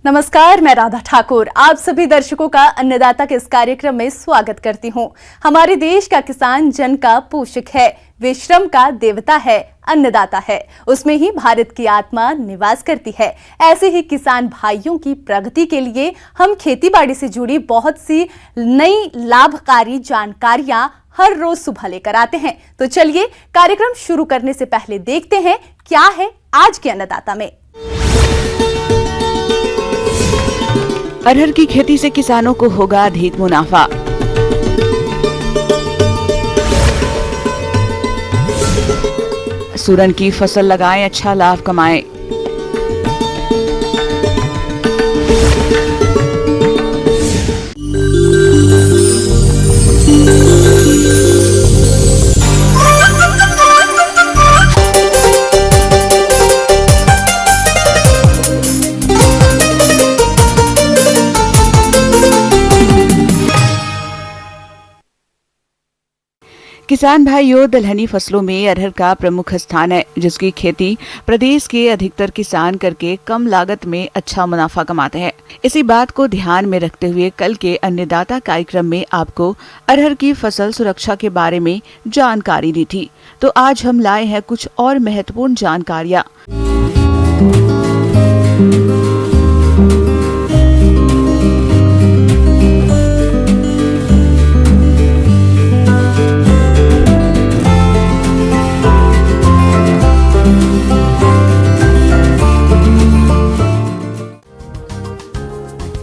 नमस्कार, मैं राधा ठाकुर आप सभी दर्शकों का अन्नदाता के इस कार्यक्रम में स्वागत करती हूं। हमारे देश का किसान जन का पोषक है, वे श्रम का देवता है, अन्नदाता है, उसमें ही भारत की आत्मा निवास करती है। ऐसे ही किसान भाइयों की प्रगति के लिए हम खेतीबाड़ी से जुड़ी बहुत सी नई लाभकारी जानकारियां हर रोज सुबह लेकर आते हैं। तो चलिए कार्यक्रम शुरू करने से पहले देखते हैं क्या है आज के अन्नदाता में। अरहर की खेती से किसानों को होगा अधिक मुनाफा। सूरन की फसल लगाएं, अच्छा लाभ कमाएं। किसान भाइयों, दलहनी फसलों में अरहर का प्रमुख स्थान है, जिसकी खेती प्रदेश के अधिकतर किसान करके कम लागत में अच्छा मुनाफा कमाते हैं। इसी बात को ध्यान में रखते हुए कल के अन्नदाता कार्यक्रम में आपको अरहर की फसल सुरक्षा के बारे में जानकारी दी थी। तो आज हम लाए हैं कुछ और महत्वपूर्ण जानकारियाँ।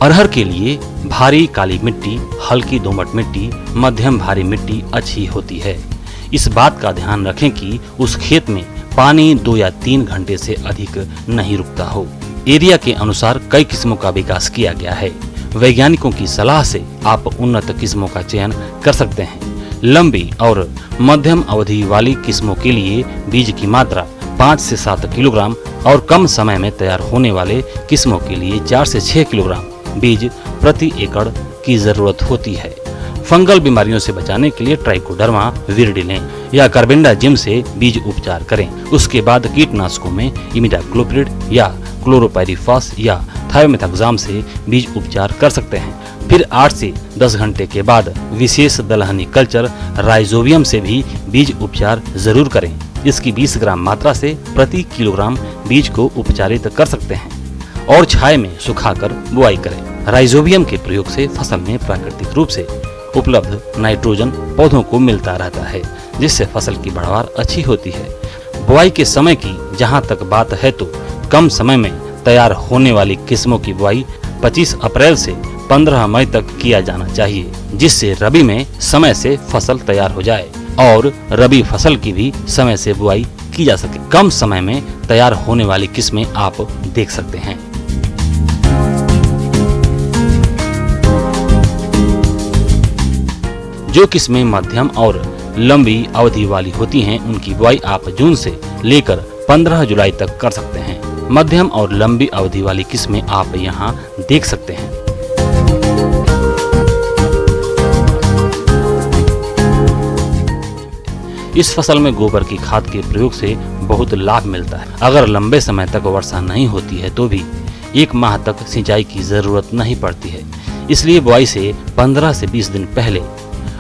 अरहर के लिए भारी काली मिट्टी, हल्की दोमट मिट्टी, मध्यम भारी मिट्टी अच्छी होती है। इस बात का ध्यान रखें कि उस खेत में पानी 2 या 3 घंटे से अधिक नहीं रुकता हो। एरिया के अनुसार कई किस्मों का विकास किया गया है। वैज्ञानिकों की सलाह से आप उन्नत किस्मों का चयन कर सकते हैं। लंबी और मध्यम अवधि वाली किस्मों के लिए बीज की मात्रा 5 से 7 किलोग्राम और कम समय में तैयार होने वाले किस्मों के लिए 4 से 6 किलोग्राम बीज प्रति एकड़ की जरूरत होती है। फंगल बीमारियों से बचाने के लिए ट्राइकोडर्मा विरिडी लें या कार्बेंडाजिम से बीज उपचार करें। उसके बाद कीटनाशकों में इमिडाक्लोप्रिड या क्लोरोपाइरिफास या थायोमेथाक्साम से बीज उपचार कर सकते हैं। फिर 8 से 10 घंटे के बाद विशेष दलहनी कल्चर राइजोबियम से भी बीज उपचार जरूर करें। इसकी 20 ग्राम मात्रा से प्रति किलोग्राम बीज को उपचारित कर सकते हैं और छाया में सुखाकर बुआई करें। राइजोबियम के प्रयोग से फसल में प्राकृतिक रूप से उपलब्ध नाइट्रोजन पौधों को मिलता रहता है, जिससे फसल की पैदावार अच्छी होती है। बुआई के समय की जहां तक बात है तो कम समय में तैयार होने वाली किस्मों की बुआई 25 अप्रैल से 15 मई तक किया जाना चाहिए, जिससे रबी में समय से फसल तैयार हो जाए और रबी फसल की भी समय से बुआई की जा सके। कम समय में तैयार होने वाली किस्में आप देख सकते हैं। जो किस्में मध्यम और लंबी अवधि वाली होती हैं, उनकी बुआई आप जून से लेकर 15 जुलाई तक कर सकते हैं। मध्यम और लंबी अवधि वाली किस्में आप यहाँ देख सकते हैं। इस फसल में गोबर की खाद के प्रयोग से बहुत लाभ मिलता है। अगर लंबे समय तक वर्षा नहीं होती है तो भी 1 माह तक सिंचाई की जरूरत नहीं पड़ती है। इसलिए बुआई से 15 से 20 दिन पहले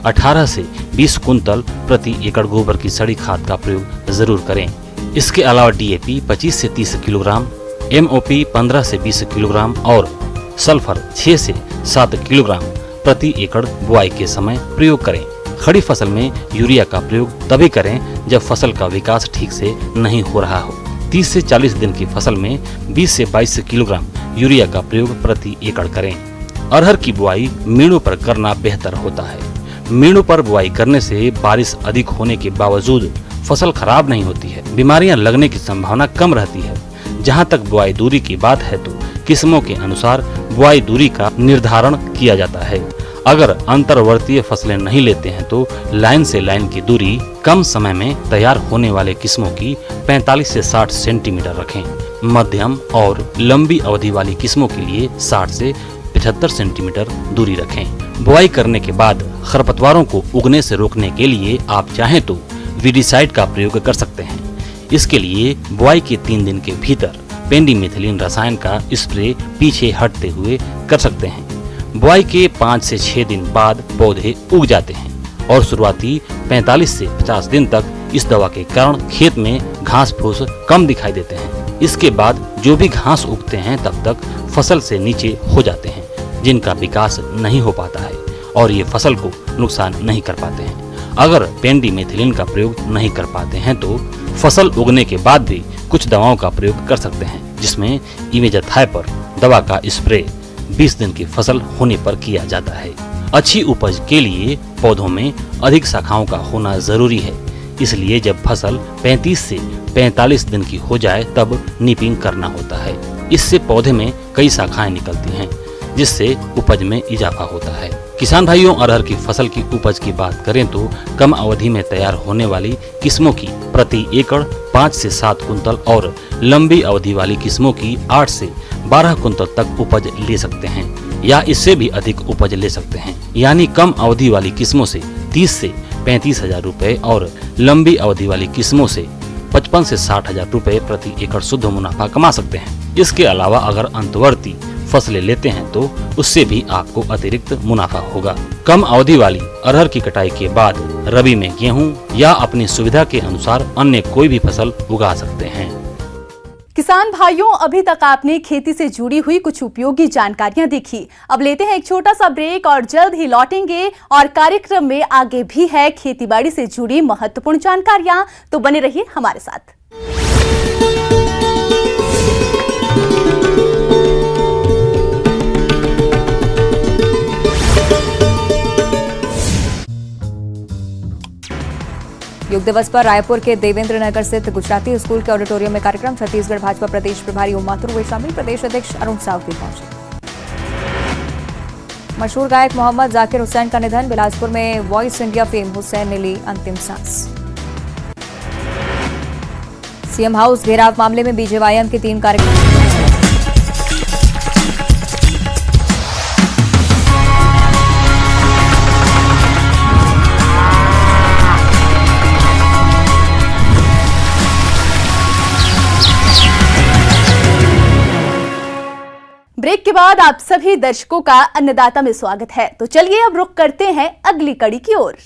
18 से 20 कुंतल प्रति एकड़ गोबर की सड़ी खाद का प्रयोग जरूर करें। इसके अलावा डीएपी 25 से 30 किलोग्राम, एमओपी 15 से 20 किलोग्राम और सल्फर 6 से 7 किलोग्राम प्रति एकड़ बुआई के समय प्रयोग करें। खड़ी फसल में यूरिया का प्रयोग तभी करें जब फसल का विकास ठीक से नहीं हो रहा हो। 30 से 40 दिन की फसल में 20 से 22 किलोग्राम यूरिया का प्रयोग प्रति एकड़ करें। अरहर की बुआई मीणों पर करना बेहतर होता है। मीणों पर बुआई करने से बारिश अधिक होने के बावजूद फसल खराब नहीं होती है, बीमारियां लगने की संभावना कम रहती है। जहां तक बुआई दूरी की बात है तो किस्मों के अनुसार बुआई दूरी का निर्धारण किया जाता है। अगर अंतर्वर्तीय फसलें नहीं लेते हैं तो लाइन से लाइन की दूरी कम समय में तैयार होने वाले किस्मों की 45 से 60 सेंटीमीटर रखें। मध्यम और लंबी अवधि वाली किस्मों के लिए 60 से 75 सेंटीमीटर दूरी रखें। बुआई करने के बाद खरपतवारों को उगने से रोकने के लिए आप चाहें तो वीडिसाइड का प्रयोग कर सकते हैं। इसके लिए बुआई के 3 दिन के भीतर पेंडिमेथिलिन रसायन का स्प्रे पीछे हटते हुए कर सकते हैं। बुआई के 5 से 6 दिन बाद पौधे उग जाते हैं और शुरुआती 45 से 50 दिन तक इस दवा के कारण खेत में घास फूस कम दिखाई देते हैं। इसके बाद जो भी घास उगते हैं तब तक फसल से नीचे हो जाते हैं, जिनका विकास नहीं हो पाता है और ये फसल को नुकसान नहीं कर पाते हैं। अगर पेंडिमेथिलिन का प्रयोग नहीं कर पाते हैं तो फसल उगने के बाद भी कुछ दवाओं का प्रयोग कर सकते हैं, जिसमें इमेजाथाइपर दवा का स्प्रे 20 दिन की फसल होने पर किया जाता है। अच्छी उपज के लिए पौधों में अधिक शाखाओं का होना जरूरी है, इसलिए जब फसल 35 से 45 दिन की हो जाए तब निपिंग करना होता है। इससे पौधे में कई शाखाएं निकलती हैं, जिससे उपज में इजाफा होता है। किसान भाइयों, अरहर की फसल की उपज की बात करें तो कम अवधि में तैयार होने वाली किस्मों की प्रति एकड़ 5 से 7 कुंतल और लंबी अवधि वाली किस्मों की 8 से 12 कुंतल तक उपज ले सकते हैं या इससे भी अधिक उपज ले सकते हैं। यानी कम अवधि वाली किस्मों से 30 से 35 हजार रुपए और लंबी अवधि वाली किस्मों से 55 से 60 हजार रुपए प्रति एकड़ शुद्ध मुनाफा कमा सकते हैं। इसके अलावा अगर अंतवर्ती फसलें लेते हैं तो उससे भी आपको अतिरिक्त मुनाफा होगा। कम अवधि वाली अरहर की कटाई के बाद रबी में गेहूं या अपनी सुविधा के अनुसार अन्य कोई भी फसल उगा सकते हैं। किसान भाइयों, अभी तक आपने खेती से जुड़ी हुई कुछ उपयोगी जानकारियां देखी। अब लेते हैं एक छोटा सा ब्रेक और जल्द ही लौटेंगे और कार्यक्रम में आगे भी है खेतीबाड़ी से जुड़ी महत्वपूर्ण जानकारियां, तो बने रहिए हमारे साथ। योग दिवस पर रायपुर के देवेंद्र नगर स्थित गुजराती स्कूल के ऑडिटोरियम में कार्यक्रम। छत्तीसगढ़ भाजपा प्रदेश प्रभारी ओम माथुर हुए शामिल। प्रदेश अध्यक्ष अरुण साव भी पहुंचे। मशहूर गायक मोहम्मद जाकिर हुसैन का निधन। बिलासपुर में वॉइस इंडिया फेम हुसैन ने ली अंतिम सांस। सीएम हाउस घेराव मामले में बीजेवाईएम के 3 कार्यकर्ता। ब्रेक के बाद आप सभी दर्शकों का अन्नदाता में स्वागत है। तो चलिए अब रुख करते हैं अगली कड़ी की ओर।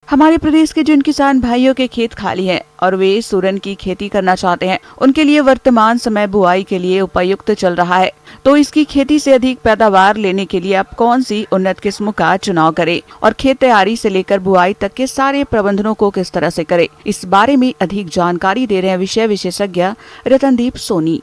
हमारे प्रदेश के जिन किसान भाइयों के खेत खाली हैं और वे सूरन की खेती करना चाहते हैं, उनके लिए वर्तमान समय बुआई के लिए उपयुक्त चल रहा है। तो इसकी खेती से अधिक पैदावार लेने के लिए आप कौन सी उन्नत किस्म का चुनाव करें और खेत तैयारी से लेकर बुआई तक के सारे प्रबंधनों को किस तरह से करें, इस बारे में अधिक जानकारी दे रहे हैं विषय विशेषज्ञ रतनदीप सोनी।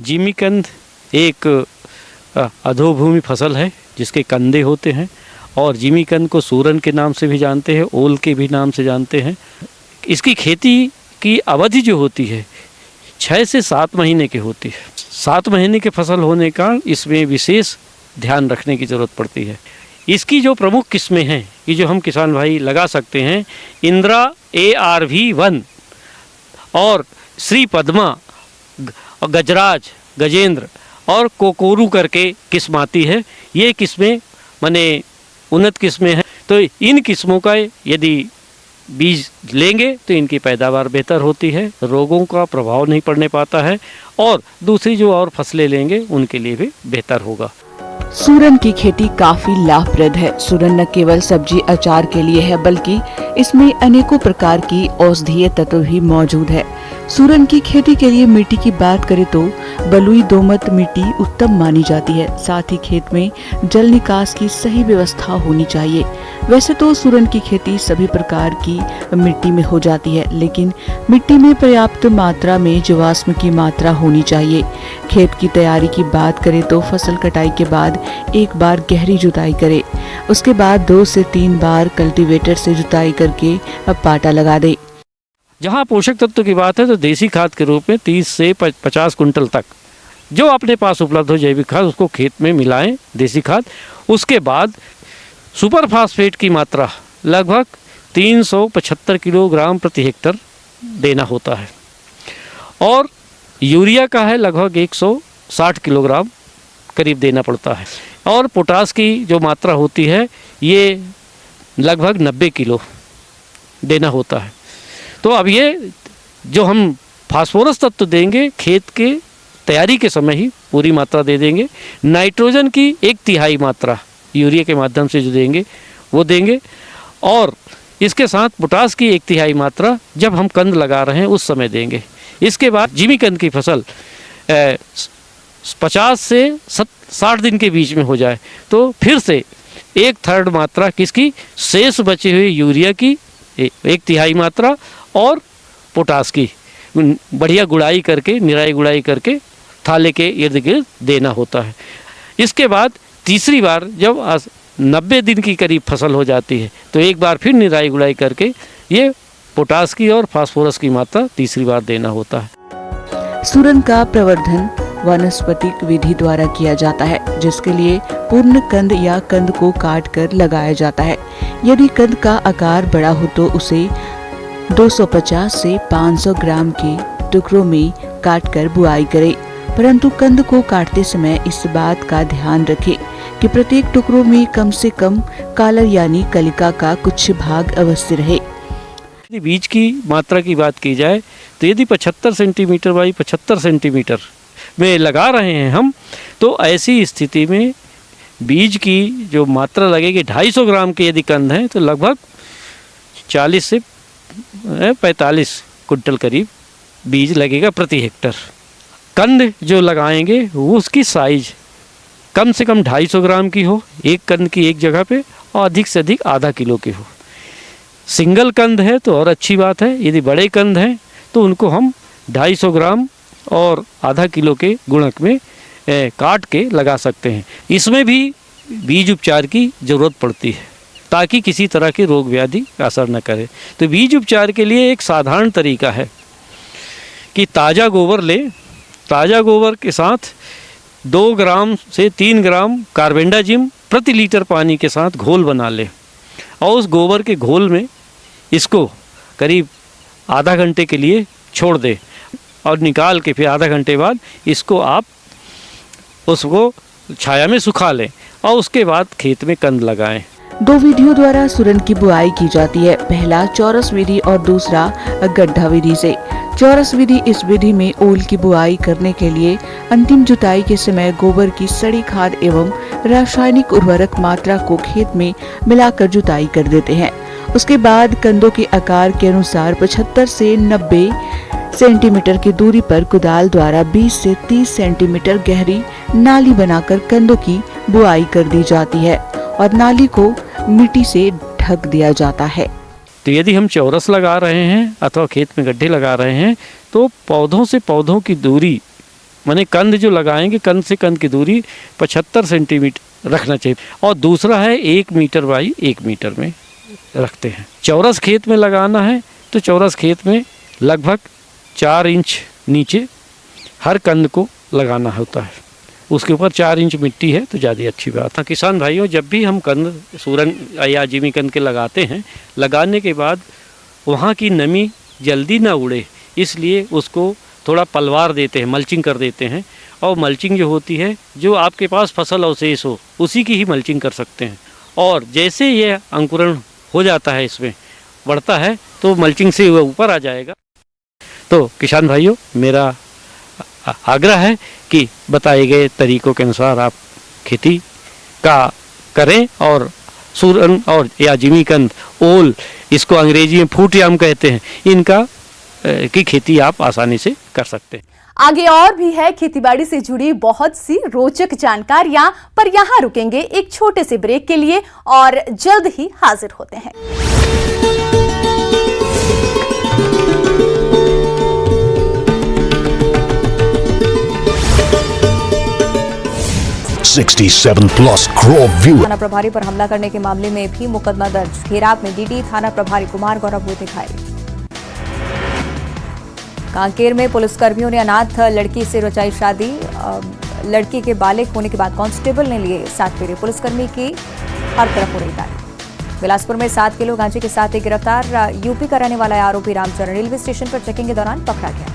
जिमीकंद एक अधोभूमि फसल है जिसके कंदे होते हैं और जिमीकंद को सूरन के नाम से भी जानते हैं, ओल के भी नाम से जानते हैं। इसकी खेती की अवधि जो होती है 6 से 7 महीने की होती है। 7 महीने की फसल होने का इसमें विशेष ध्यान रखने की ज़रूरत पड़ती है। इसकी जो प्रमुख किस्में हैं, ये जो हम किसान भाई लगा सकते हैं, इंदिरा ARV1 और श्री पद्मा, गजराज, गजेंद्र और कोकोरू करके किस्म आती है। ये किस्में माने उन्नत किस्में हैं। तो इन किस्मों का यदि बीज लेंगे तो इनकी पैदावार बेहतर होती है, रोगों का प्रभाव नहीं पड़ने पाता है और दूसरी जो और फसलें लेंगे उनके लिए भी बेहतर होगा। सूरन की खेती काफी लाभप्रद है। सूरन न केवल सब्जी अचार के लिए है बल्कि इसमें अनेकों प्रकार की औषधीय तत्व भी मौजूद है। सूरन की खेती के लिए मिट्टी की बात करें तो बलुई दोमट मिट्टी उत्तम मानी जाती है। साथ ही खेत में जल निकास की सही व्यवस्था होनी चाहिए। वैसे तो सूरन की खेती सभी प्रकार की मिट्टी में हो जाती है, लेकिन मिट्टी में पर्याप्त मात्रा में जीवाश्म की मात्रा होनी चाहिए। खेत की तैयारी की बात करें तो फसल कटाई के बाद एक बार गहरी जुताई करें, उसके बाद 2 से 3 बार कल्टीवेटर से जुताई करके पाटा लगा दे। जहाँ पोषक तत्व की बात है तो देसी खाद के रूप में 30 से 50 कुंटल तक जो अपने पास उपलब्ध हो जैविक खाद उसको खेत में मिलाएं, देसी खाद। उसके बाद सुपर फास्फेट की मात्रा लगभग 375 किलोग्राम प्रति हेक्टर देना होता है और यूरिया का है लगभग 160 किलोग्राम करीब देना पड़ता है और पोटास की जो मात्रा होती है ये लगभग 90 किलो देना होता है। तो अब ये जो हम फास्फोरस तत्व देंगे खेत के तैयारी के समय ही पूरी मात्रा दे देंगे। नाइट्रोजन की 1/3 मात्रा यूरिया के माध्यम से जो देंगे वो देंगे और इसके साथ पोटास की 1/3 मात्रा जब हम कंद लगा रहे हैं उस समय देंगे। इसके बाद जिमी कंद की फसल 50 से 60 दिन के बीच में हो जाए तो फिर से 1/3 मात्रा किसकी शेष बचे हुए यूरिया की 1/3 मात्रा और पोटास की बढ़िया गुड़ाई करके निराई गुड़ाई करके थाले के इर्द गिर्द देना होता है। इसके बाद तीसरी बार जब 90 दिन की करीब फसल हो जाती है तो एक बार फिर निराई गुड़ाई करके ये पोटास की और फास्फोरस की मात्रा तीसरी बार देना होता है। सूरन का प्रवर्धन वानस्पतिक विधि द्वारा किया जाता है जिसके लिए पूर्ण कंद या कंद को काट कर लगाया जाता है। यदि कंद का आकार बड़ा हो तो उसे 250 से 500 ग्राम के टुकड़ों में काटकर बुआई करें, परंतु कंद को काटते समय इस बात का ध्यान रखें कि प्रत्येक टुकड़ों में कम से कम कालर यानी कलिका का कुछ भाग अवश्य रहे। यदि बीज की मात्रा की बात की जाए तो यदि 75 सेंटीमीटर बाई 75 सेंटीमीटर में लगा रहे हैं हम तो ऐसी स्थिति में बीज की जो मात्रा लगेगी 250 ग्राम के यदि कंद हैं तो लगभग 40 से 45 कुंटल करीब बीज लगेगा प्रति हेक्टर। कंद जो लगाएंगे वो उसकी साइज कम से कम 250 ग्राम की हो एक कंद की एक जगह पे और अधिक से अधिक आधा किलो की हो। सिंगल कंद है तो और अच्छी बात है, यदि बड़े कंद हैं तो उनको हम 250 ग्राम और आधा किलो के गुणक में काट के लगा सकते हैं। इसमें भी बीज उपचार की ज़रूरत पड़ती है ताकि किसी तरह के रोग व्याधि असर न करे। तो बीज उपचार के लिए एक साधारण तरीका है कि ताज़ा गोबर लें, ताज़ा गोबर के साथ 2 ग्राम से 3 ग्राम कार्बेंडाजिम प्रति लीटर पानी के साथ घोल बना लें और उस गोबर के घोल में इसको करीब आधा घंटे के लिए छोड़ दें और निकाल के फिर आधा घंटे बाद इसको आप उसको छाया में सुखा लें और उसके बाद खेत में कंद लगाएं। 2 विधियों द्वारा सूरन की बुआई की जाती है, पहला चौरस विधि और दूसरा गड्ढा विधि से। चौरस विधि इस विधि में ओल की बुआई करने के लिए अंतिम जुताई के समय गोबर की सड़ी खाद एवं रासायनिक उर्वरक मात्रा को खेत में मिलाकर जुताई कर देते हैं। उसके बाद कंदों के आकार के अनुसार 75 से 90 सेंटीमीटर की दूरी पर कुदाल द्वारा 20 से 30 सेंटीमीटर गहरी नाली बनाकर कंदों की बुआई कर दी जाती है और नाली को मिट्टी से ढक दिया जाता है। तो यदि हम चौरस लगा रहे हैं अथवा खेत में गड्ढे लगा रहे हैं तो पौधों से पौधों की दूरी माने कंद जो लगाएंगे कंद से कंद की दूरी 75 सेंटीमीटर रखना चाहिए और दूसरा है 1 मीटर बाई 1 मीटर में रखते हैं। चौरस खेत में लगाना है तो चौरस खेत में लगभग 4 इंच नीचे हर कंद को लगाना होता है, उसके ऊपर 4 इंच मिट्टी है तो ज़्यादा अच्छी बात है। किसान भाइयों, जब भी हम कंद सूरन या जिमी कंद के लगाते हैं, लगाने के बाद वहाँ की नमी जल्दी ना उड़े इसलिए उसको थोड़ा पलवार देते हैं, मल्चिंग कर देते हैं और मल्चिंग जो होती है जो आपके पास फसल अवशेष हो उसी की ही मल्चिंग कर सकते हैं और जैसे ये अंकुरण हो जाता है इसमें बढ़ता है तो मल्चिंग से वह ऊपर आ जाएगा। तो किसान भाइयों, मेरा आग्रह है कि बताए गए तरीकों के अनुसार आप खेती का करें और सूरन और या जिमी कंद, ओल, इसको अंग्रेजी में फूट याम कहते हैं, इनका की खेती आप आसानी से कर सकते हैं। आगे और भी है खेतीबाड़ी से जुड़ी बहुत सी रोचक जानकारियां, पर यहां रुकेंगे एक छोटे से ब्रेक के लिए और जल्द ही हाजिर होते हैं। 67+ crore viewers. थाना प्रभारी पर हमला करने के मामले में भी मुकदमा दर्ज। घेराव में डीडी थाना प्रभारी कुमार गौरव हुए दिखाई। कांकेर में पुलिसकर्मियों ने अनाथ लड़की से रचाई शादी। लड़की के बालिग होने के बाद कांस्टेबल ने लिए 7 फेरे। पुलिसकर्मी की हर तरफ हो रही तारीफ। बिलासपुर में 7 किलो गांजे के साथ एक गिरफ्तार यूपी का रहने वाला आरोपी रामचरण रेलवे स्टेशन पर चेकिंग के दौरान पकड़ा गया।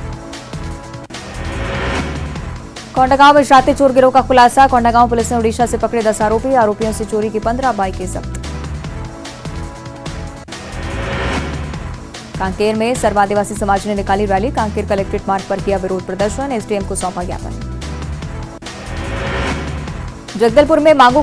कोंडागांव में राते चोर गिरोह का खुलासा। कोंडागांव पुलिस ने उड़ीसा से पकड़े 10 आरोपी। आरोपियों से चोरी की 15 बाइकें जब्त। कांकेर में सर्व आदिवासी समाज ने निकाली रैली। कांकेर कलेक्ट्रेट मार्ग पर किया विरोध प्रदर्शन। एसडीएम को सौंपा ज्ञापन। जगदलपुर में मांगों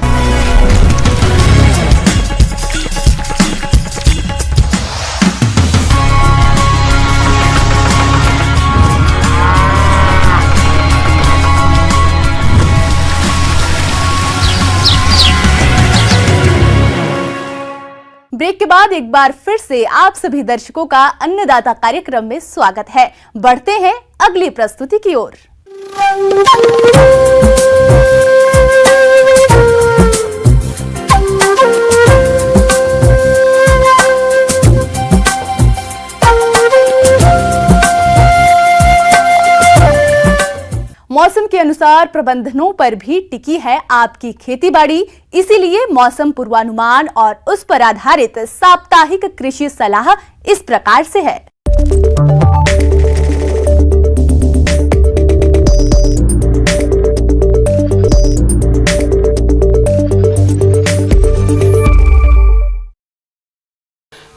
ब्रेक के बाद एक बार फिर से आप सभी दर्शकों का अन्नदाता कार्यक्रम में स्वागत है। बढ़ते हैं अगली प्रस्तुति की ओर। मौसम के अनुसार प्रबंधनों पर भी टिकी है आपकी खेतीबाड़ी। इसीलिए मौसम पूर्वानुमान और उस पर आधारित साप्ताहिक कृषि सलाह इस प्रकार से है।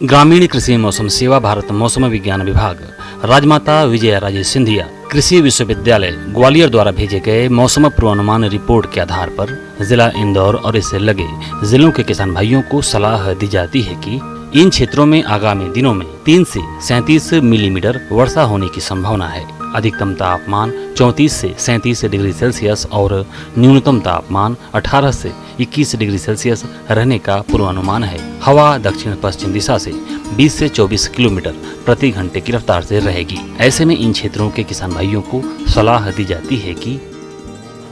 ग्रामीण कृषि मौसम सेवा, भारत मौसम विज्ञान विभाग, राजमाता विजया राजे सिंधिया कृषि विश्वविद्यालय ग्वालियर द्वारा भेजे गए मौसम पूर्वानुमान रिपोर्ट के आधार पर जिला इंदौर और इससे लगे जिलों के किसान भाइयों को सलाह दी जाती है कि इन क्षेत्रों में आगामी दिनों में 3 से 37 मिलीमीटर वर्षा होने की संभावना है। अधिकतम तापमान 34 से 37 डिग्री सेल्सियस और न्यूनतम तापमान 18 से 21 डिग्री सेल्सियस रहने का पूर्वानुमान है। हवा दक्षिण पश्चिम दिशा से 20 से 24 किलोमीटर प्रति घंटे की रफ्तार से रहेगी। ऐसे में इन क्षेत्रों के किसान भाइयों को सलाह दी जाती है कि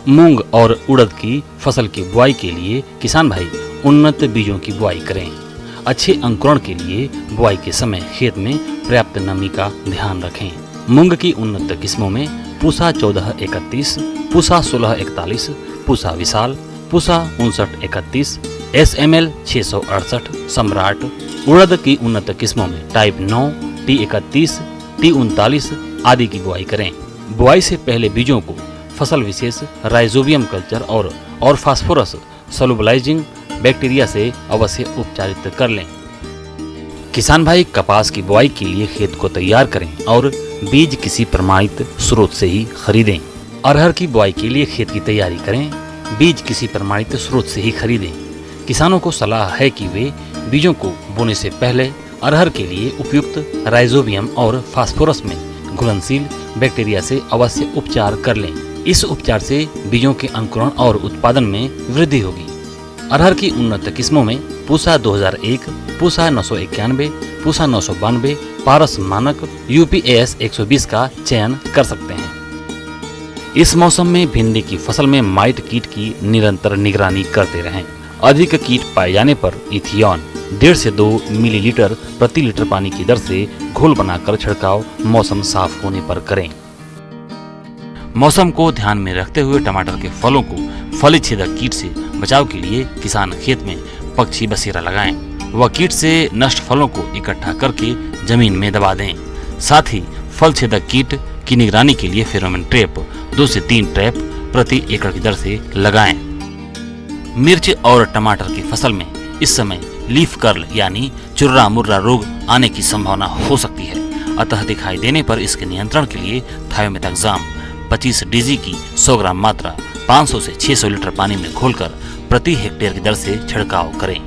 मूंग और उड़द की फसल की बुआई के लिए किसान भाई उन्नत बीजों की बुआई करें। अच्छे अंकुरण के लिए बुआई के समय खेत में पर्याप्त नमी का ध्यान रखें। मूंग की उन्नत किस्मों में पूसा 1431, पूसा 1641, पूसा विशाल, पूसा 5931, SML 668, सम्राट। उड़द की उन्नत किस्मों में टाइप 9, T31, T39 आदि की बुआई करें। बुआई से पहले बीजों को फसल विशेष राइजोबियम कल्चर और फास्फोरस सोलुबलाइजिंग बैक्टीरिया से अवश्य उपचारित कर लें। किसान भाई कपास की बुआई के लिए खेत को तैयार करें और बीज किसी प्रमाणित स्रोत से ही खरीदें। अरहर की बुआई के लिए खेत की तैयारी करें, बीज किसी प्रमाणित स्रोत से ही खरीदें। किसानों को सलाह है कि वे बीजों को बोने से पहले अरहर के लिए उपयुक्त राइजोबियम और फास्फोरस में घुलनशील बैक्टीरिया से अवश्य उपचार कर लें। इस उपचार से बीजों के अंकुरण और उत्पादन में वृद्धि होगी। अरहर की उन्नत किस्मों में पूसा 2001, पूसा 991, पूसा 992, पारस मानक, UPAS 120 का चयन कर सकते हैं। इस मौसम में भिंडी की फसल में माइट कीट की निरंतर निगरानी करते रहें। अधिक कीट पाए जाने पर इथियॉन 1.5 से 2 मिलीलीटर प्रति लीटर पानी की दर से घोल बनाकर छिड़काव मौसम साफ होने पर करें। मौसम को ध्यान में रखते हुए टमाटर के फलों को फली छेदक कीट से बचाव के लिए किसान खेत में पक्षी बसेरा लगाएं। वह कीट से नष्ट फलों को इकट्ठा करके जमीन में दबा दें। साथ ही फल छेदक कीट की निगरानी के लिए फेरोमोन ट्रैप 2 से 3 ट्रैप प्रति एकड़ की दर से लगाएं। मिर्च और टमाटर की फसल में इस समय लीफ कर्ल यानी चुर्रा मुर्रा रोग आने की संभावना हो सकती है। अतः दिखाई देने पर इसके नियंत्रण के लिए थायोमेथाक्साम 25 DG की 100 ग्राम मात्रा 500 से 600 लीटर पानी में घोलकर प्रति हेक्टेयर की दर से छिड़काव करें।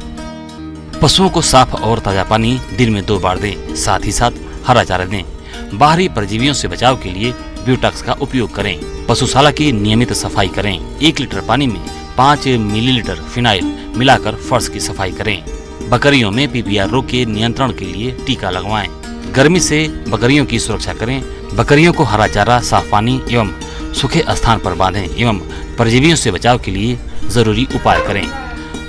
पशुओं को साफ और ताजा पानी दिन में 2 बार दें। साथ ही साथ हरा चारा दें। बाहरी परजीवियों से बचाव के लिए ब्यूटॉक्स का उपयोग करें। पशुशाला की नियमित सफाई करें। 1 लीटर पानी में 5 मिलीलीटर फिनाइल मिलाकर फर्श की सफाई करें। बकरियों में PPR रोग के नियंत्रण के लिए टीका लगवाएं। गर्मी से बकरियों की सुरक्षा करें। बकरियों को हरा चारा, साफ पानी एवं सूखे स्थान पर बांधें एवं परजीवियों से बचाव के लिए जरूरी उपाय करें।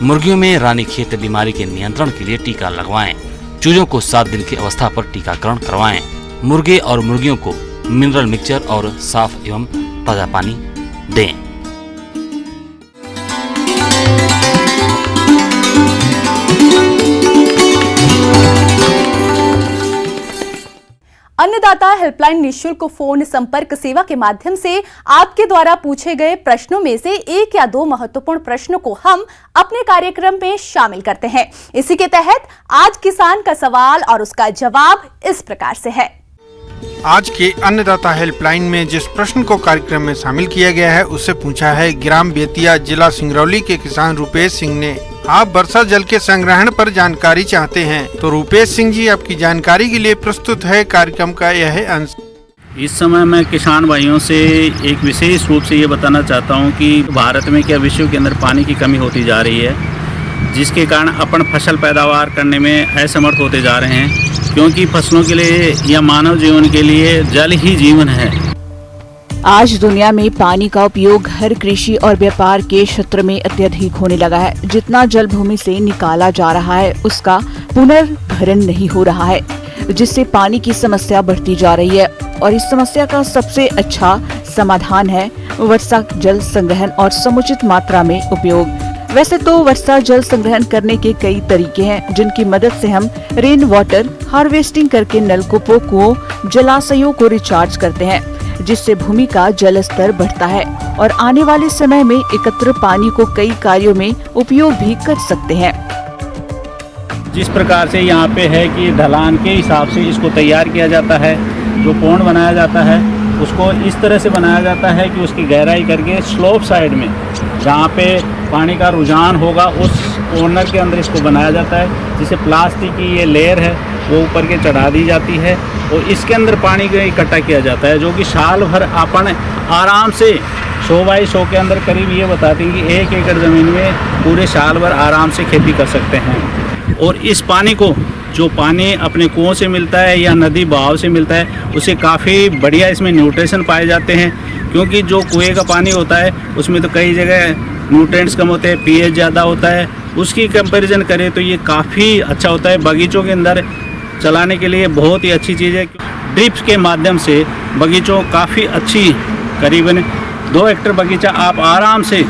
मुर्गियों में रानीखेत बीमारी के नियंत्रण के लिए टीका लगवाएं। चूजों को 7 दिन की अवस्था पर टीकाकरण करवाएं। मुर्गे और मुर्गियों को मिनरल मिक्सचर और साफ एवं ताजा पानी दें। अन्नदाता हेल्पलाइन निःशुल्क फोन संपर्क सेवा के माध्यम से आपके द्वारा पूछे गए प्रश्नों में से एक या दो महत्वपूर्ण प्रश्नों को हम अपने कार्यक्रम में शामिल करते हैं। इसी के तहत आज किसान का सवाल और उसका जवाब इस प्रकार से है। आज के अन्नदाता हेल्पलाइन में जिस प्रश्न को कार्यक्रम में शामिल किया गया है उससे पूछा है ग्राम बेतिया जिला सिंगरौली के किसान रुपेश सिंह ने। आप वर्षा जल के संग्रहण पर जानकारी चाहते हैं तो रुपेश सिंह जी आपकी जानकारी के लिए प्रस्तुत है कार्यक्रम का यह अंश। इस समय मैं किसान भाइयों से एक विशेष रूप से ये बताना चाहता हूँ कि भारत में क्या विश्व के अंदर पानी की कमी होती जा रही है, जिसके कारण अपन फसल पैदावार करने में असमर्थ होते जा रहे हैं, क्योंकि फसलों के लिए या मानव जीवन के लिए जल ही जीवन है। आज दुनिया में पानी का उपयोग हर कृषि और व्यापार के क्षेत्र में अत्यधिक होने लगा है। जितना जल भूमि से निकाला जा रहा है उसका पुनर्भरण नहीं हो रहा है, जिससे पानी की समस्या बढ़ती जा रही है। और इस समस्या का सबसे अच्छा समाधान है वर्षा जल संग्रहण और समुचित मात्रा में उपयोग। वैसे तो वर्षा जल संग्रहण करने के कई तरीके हैं, जिनकी मदद से हम रेन वाटर हार्वेस्टिंग करके नलकूपों, कुओं, जलाशयों को रिचार्ज करते हैं, जिससे भूमि का जल स्तर बढ़ता है और आने वाले समय में एकत्र पानी को कई कार्यों में उपयोग भी कर सकते हैं। जिस प्रकार से यहाँ पे है कि ढलान के हिसाब से इसको तैयार किया जाता है, जो पौंड बनाया जाता है उसको इस तरह से बनाया जाता है कि उसकी गहराई करके स्लोप साइड में जहाँ पे पानी का रुझान होगा उस कॉर्नर के अंदर इसको बनाया जाता है, जिसे प्लास्टिक की ये लेयर है वो ऊपर के चढ़ा दी जाती है और इसके अंदर पानी को इकट्ठा किया जाता है, जो कि साल भर अपन आराम से 100 बाई 100 के अंदर करीब ये बताते हैं कि 1 एकड़ ज़मीन में पूरे साल भर आराम से खेती कर सकते हैं। और इस पानी को जो पानी अपने कुओं से मिलता है या नदी बहाव से मिलता है उसे काफ़ी बढ़िया इसमें न्यूट्रिशन पाए जाते हैं, क्योंकि जो कुएं का पानी होता है उसमें तो कई जगह न्यूट्रिएंट्स कम होते हैं, पीएच ज़्यादा होता है। उसकी कंपैरिजन करें तो ये काफ़ी अच्छा होता है। बगीचों के अंदर चलाने के लिए बहुत ही अच्छी चीज़ है। ड्रिप्स के माध्यम से बगीचों काफ़ी अच्छी करीबन 2 हेक्टेयर बगीचा आप आराम से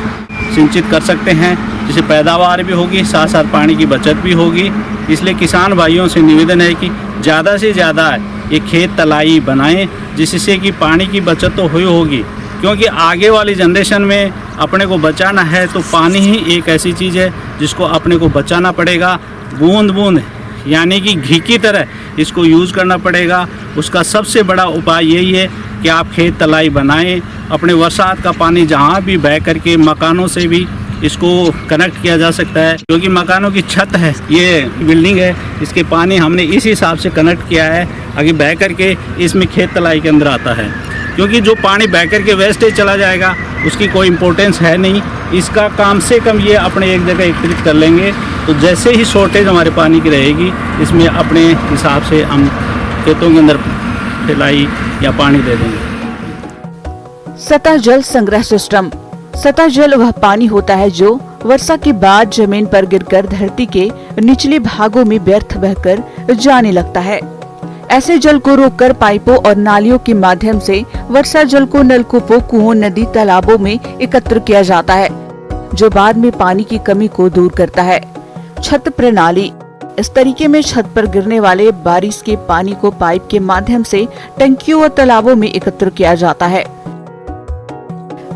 सिंचित कर सकते हैं, जिससे पैदावार भी होगी, साथ साथ पानी की बचत भी होगी। इसलिए किसान भाइयों से निवेदन है कि ज़्यादा से ज़्यादा ये खेत तलाई बनाएं, जिससे कि पानी की बचत तो हुई होगी, क्योंकि आगे वाली जनरेशन में अपने को बचाना है तो पानी ही एक ऐसी चीज़ है जिसको अपने को बचाना पड़ेगा। बूंद बूंद यानी कि घी की तरह इसको यूज़ करना पड़ेगा। उसका सबसे बड़ा उपाय यही है कि आप खेत तलाई बनाएं, अपने बरसात का पानी जहाँ भी बह करके मकानों से भी इसको कनेक्ट किया जा सकता है, क्योंकि मकानों की छत है, ये बिल्डिंग है, इसके पानी हमने इस हिसाब से कनेक्ट किया है आगे बह करके इसमें खेत तलाई के अंदर आता है, क्योंकि जो पानी बह करके वेस्टेज चला जाएगा उसकी कोई इम्पोर्टेंस है नहीं। इसका कम से कम ये अपने एक जगह एकत्रित कर लेंगे, तो जैसे ही शॉर्टेज हमारे पानी की रहेगी इसमें अपने हिसाब से हम खेतों के अंदर फैलाई या पानी दे देंगे। सतह जल संग्रह सिस्टम। सतह जल वह पानी होता है जो वर्षा के बाद जमीन पर गिरकर धरती के निचले भागों में व्यर्थ बहकर जाने लगता है। ऐसे जल को रोककर पाइपों और नालियों के माध्यम से वर्षा जल को नलकूपों, कुओं, नदी, तालाबों में एकत्र किया जाता है, जो बाद में पानी की कमी को दूर करता है। छत प्रणाली। इस तरीके में छत पर गिरने वाले बारिश के पानी को पाइप के माध्यम से टंकियों और तालाबों में एकत्र किया जाता है।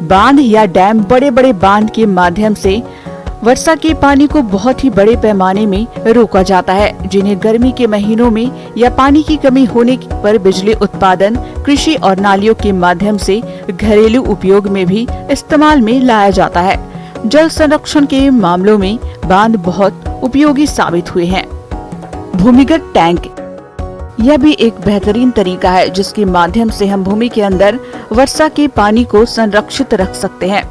बांध या डैम। बड़े बड़े बांध के माध्यम से वर्षा के पानी को बहुत ही बड़े पैमाने में रोका जाता है, जिन्हें गर्मी के महीनों में या पानी की कमी होने पर बिजली उत्पादन, कृषि और नालियों के माध्यम से घरेलू उपयोग में भी इस्तेमाल में लाया जाता है। जल संरक्षण के मामलों में बांध बहुत उपयोगी साबित हुए हैं। भूमिगत टैंक। यह भी एक बेहतरीन तरीका है जिसके माध्यम से हम भूमि के अंदर वर्षा के पानी को संरक्षित रख सकते हैं।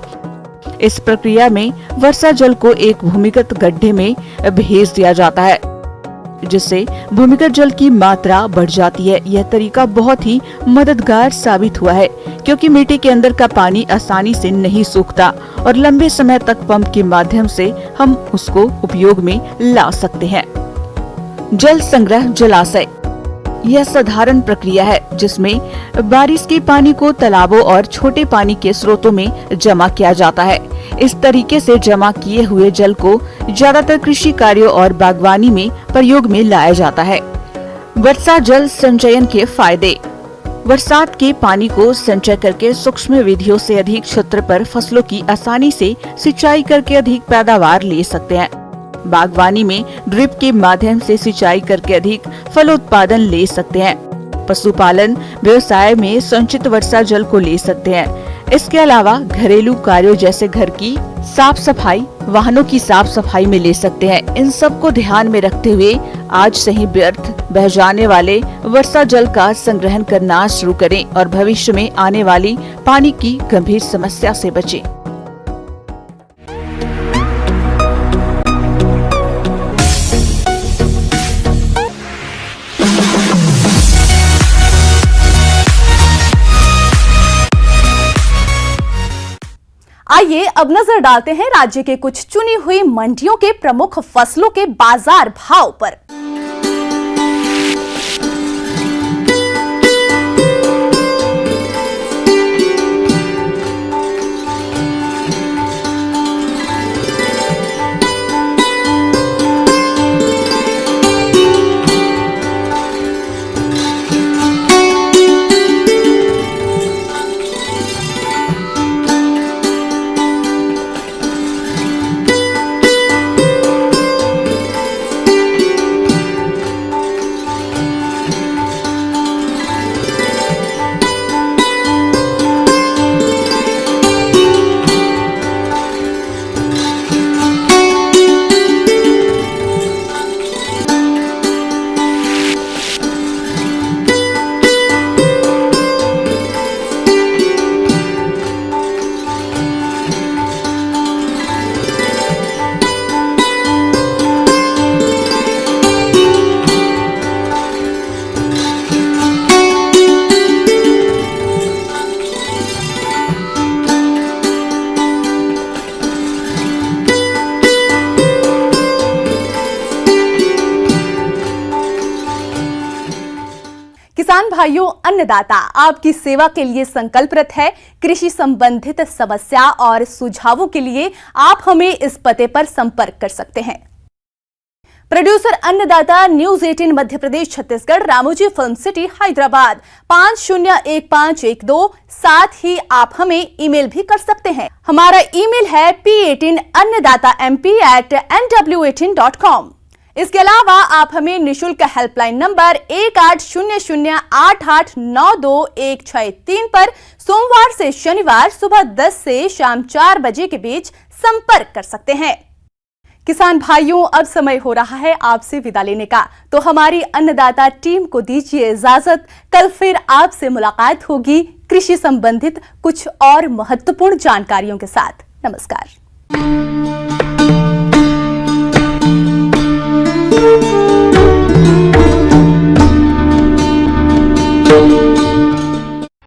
इस प्रक्रिया में वर्षा जल को एक भूमिगत गड्ढे में भेज दिया जाता है, जिससे भूमिगत जल की मात्रा बढ़ जाती है। यह तरीका बहुत ही मददगार साबित हुआ है, क्योंकि मिट्टी के अंदर का पानी आसानी से नहीं सूखता और लंबे समय तक पंप के माध्यम से हम उसको उपयोग में ला सकते हैं। जल संग्रह जलाशय। यह साधारण प्रक्रिया है जिसमें बारिश के पानी को तालाबों और छोटे पानी के स्रोतों में जमा किया जाता है। इस तरीके से जमा किए हुए जल को ज्यादातर कृषि कार्यों और बागवानी में प्रयोग में लाया जाता है। वर्षा जल संचयन के फायदे। बरसात के पानी को संचय करके सूक्ष्म विधियों से अधिक क्षेत्र पर फसलों की आसानी से सिंचाई करके अधिक पैदावार ले सकते हैं। बागवानी में ड्रिप के माध्यम से सिंचाई करके अधिक फल उत्पादन ले सकते हैं। पशुपालन व्यवसाय में संचित वर्षा जल को ले सकते हैं। इसके अलावा घरेलू कार्यों जैसे घर की साफ सफाई, वाहनों की साफ सफाई में ले सकते हैं। इन सब को ध्यान में रखते हुए आज से ही व्यर्थ बह जाने वाले वर्षा जल का संग्रहण करना शुरू करें और भविष्य में आने वाली पानी की गंभीर समस्या से बचें। आइए अब नजर डालते हैं राज्य के कुछ चुनी हुई मंडियों के प्रमुख फसलों के बाजार भाव पर। किसान भाइयों, अन्नदाता आपकी सेवा के लिए संकल्परत है। कृषि संबंधित समस्या और सुझावों के लिए आप हमें इस पते पर संपर्क कर सकते हैं। प्रोड्यूसर अन्नदाता, news 18 Madhya Pradesh Chhattisgarh, Ramoji film city Hyderabad 501512। साथ ही आप हमें ईमेल भी कर सकते हैं। हमारा ईमेल है p18annadatamp@nw18.com। इसके अलावा आप हमें निशुल्क हेल्पलाइन नंबर 180088921663 पर सोमवार से शनिवार सुबह 10 से शाम 4 बजे के बीच संपर्क कर सकते हैं। किसान भाइयों, अब समय हो रहा है आपसे विदा लेने का, तो हमारी अन्नदाता टीम को दीजिए इजाजत। कल फिर आपसे मुलाकात होगी कृषि संबंधित कुछ और महत्वपूर्ण जानकारियों के साथ। नमस्कार।